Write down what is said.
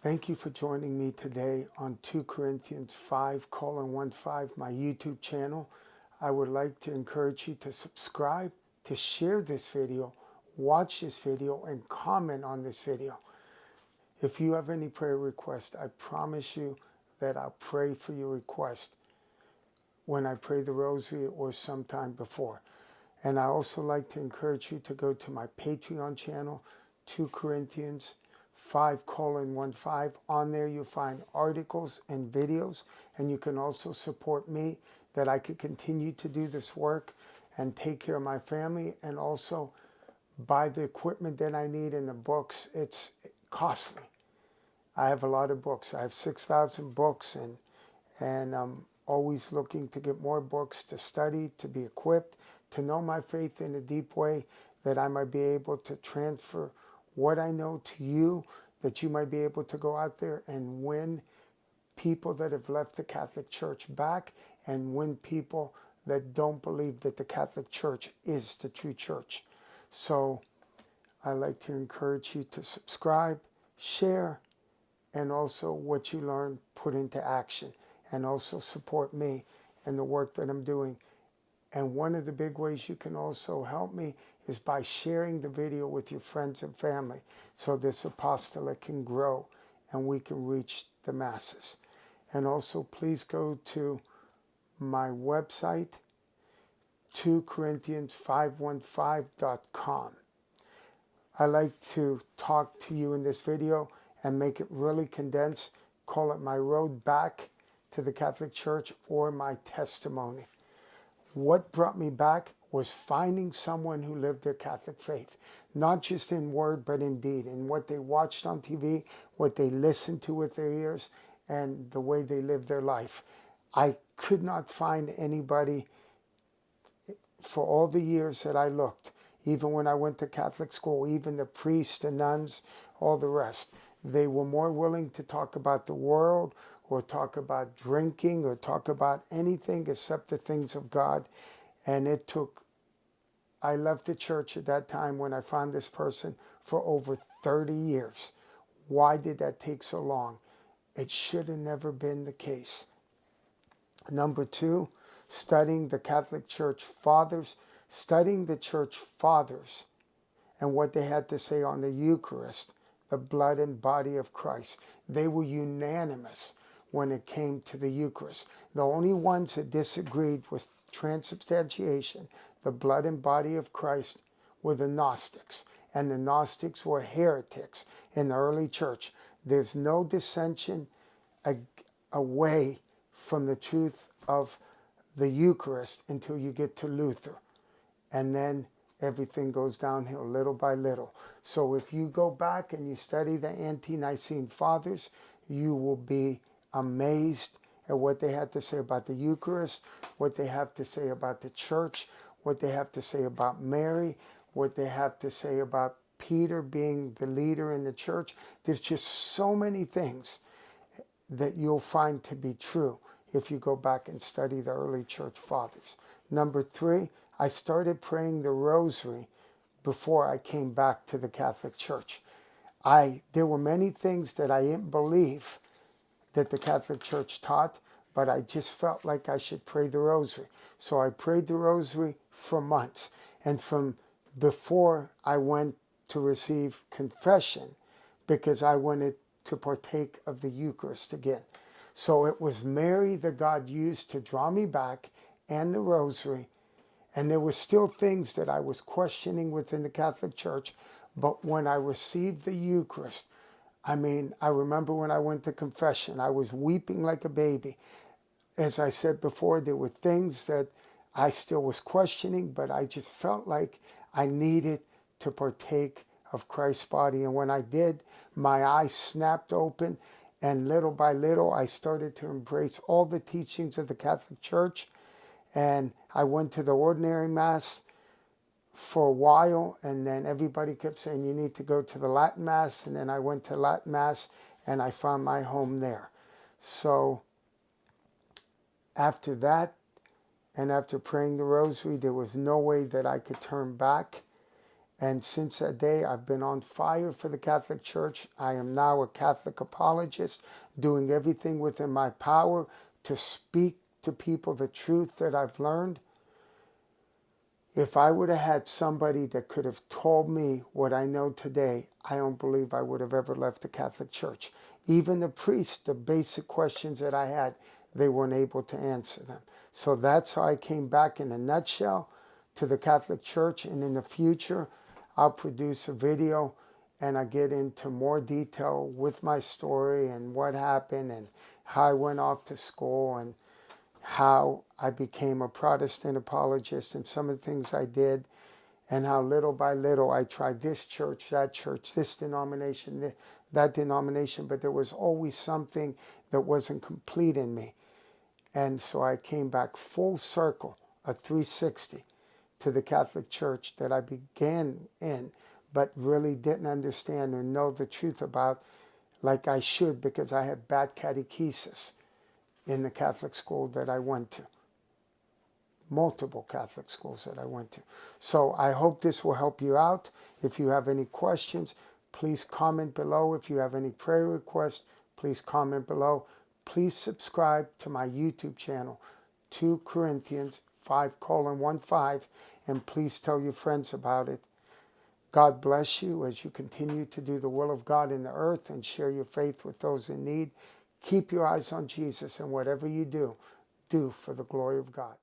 Thank you for joining me today on 2 Corinthians 5:15, my YouTube channel. I would like to encourage you to subscribe, to share this video, watch this video, and comment on this video. If you have any prayer requests, I promise you that I'll pray for your request when I pray the Rosary or sometime before. And I also like to encourage you to go to my Patreon channel, 2 Corinthians 5:15. On there you'll find articles and videos, and you can also support me that I could continue to do this work and take care of my family, and also buy the equipment that I need and the books. It's costly. I have a lot of books. I have 6,000 books, and I'm always looking to get more books to study, to be equipped, to know my faith in a deep way, that I might be able to transfer what I know to you, that you might be able to go out there and win people that have left the Catholic Church back, and win people that don't believe that the Catholic Church is the true church. So I like to encourage you to subscribe, share, and also what you learn, put into action, and also support me and the work that I'm doing. And one of the big ways you can also help me is by sharing the video with your friends and family, so this apostolate can grow and we can reach the masses. And also please go to my website, 2corinthians515.com. I like to talk to you in this video and make it really condensed, call it my road back to the Catholic Church or my testimony. What brought me back was finding someone who lived their Catholic faith, not just in word, but in deed, in what they watched on TV, what they listened to with their ears, and the way they lived their life. I could not find anybody for all the years that I looked, even when I went to Catholic school, even the priests, the nuns, all the rest. They were more willing to talk about the world, or talk about drinking, or talk about anything except the things of God. And I left the church at that time when I found this person for over 30 years. Why did that take so long? It should have never been the case. Number two, studying the Catholic Church Fathers, studying the Church Fathers and what they had to say on the Eucharist, the blood and body of Christ. They were unanimous when it came to the Eucharist. The only ones that disagreed with transubstantiation, the blood and body of Christ, were the Gnostics. And the Gnostics were heretics in the early church. There's no dissension away from the truth of the Eucharist until you get to Luther. And then everything goes downhill little by little. So if you go back and you study the ante-Nicene Fathers, you will be amazed at what they had to say about the Eucharist, what they have to say about the church, what they have to say about Mary, what they have to say about Peter being the leader in the church. There's just so many things that you'll find to be true if you go back and study the early church fathers. Number three, I started praying the Rosary before I came back to the Catholic Church. There were many things that I didn't believe that the Catholic Church taught, but I just felt like I should pray the Rosary. So I prayed the Rosary for months. And from before I went to receive confession, because I wanted to partake of the Eucharist again. So it was Mary that God used to draw me back, and the Rosary. And there were still things that I was questioning within the Catholic Church. But when I received the Eucharist, I remember when I went to confession, I was weeping like a baby. As I said before, there were things that I still was questioning, but I just felt like I needed to partake of Christ's body. And when I did, my eyes snapped open, and little by little, I started to embrace all the teachings of the Catholic Church. And I went to the ordinary Mass for a while, and then everybody kept saying, you need to go to the Latin Mass. And then I went to Latin Mass, and I found my home there. So after that, and after praying the Rosary, there was no way that I could turn back. And since that day, I've been on fire for the Catholic Church. I am now a Catholic apologist, doing everything within my power to speak to people the truth that I've learned. If I would have had somebody that could have told me what I know today, I don't believe I would have ever left the Catholic Church. Even the priests, the basic questions that I had, they weren't able to answer them. So that's how I came back in a nutshell to the Catholic Church. And in the future, I'll produce a video and I get into more detail with my story and what happened and how I went off to school and how I became a Protestant apologist and some of the things I did, and how little by little I tried this church, this denomination, that denomination, but there was always something that wasn't complete in me. And so I came back full circle, a 360, to the Catholic Church that I began in, but really didn't understand or know the truth about like I should, because I had bad catechesis in the Catholic school that I went to. Multiple Catholic schools that I went to. So I hope this will help you out. If you have any questions, please comment below. If you have any prayer requests, please comment below. Please subscribe to my YouTube channel, 2 Corinthians 5:15, and please tell your friends about it. God bless you as you continue to do the will of God in the earth and share your faith with those in need. Keep your eyes on Jesus, and whatever you do, do for the glory of God.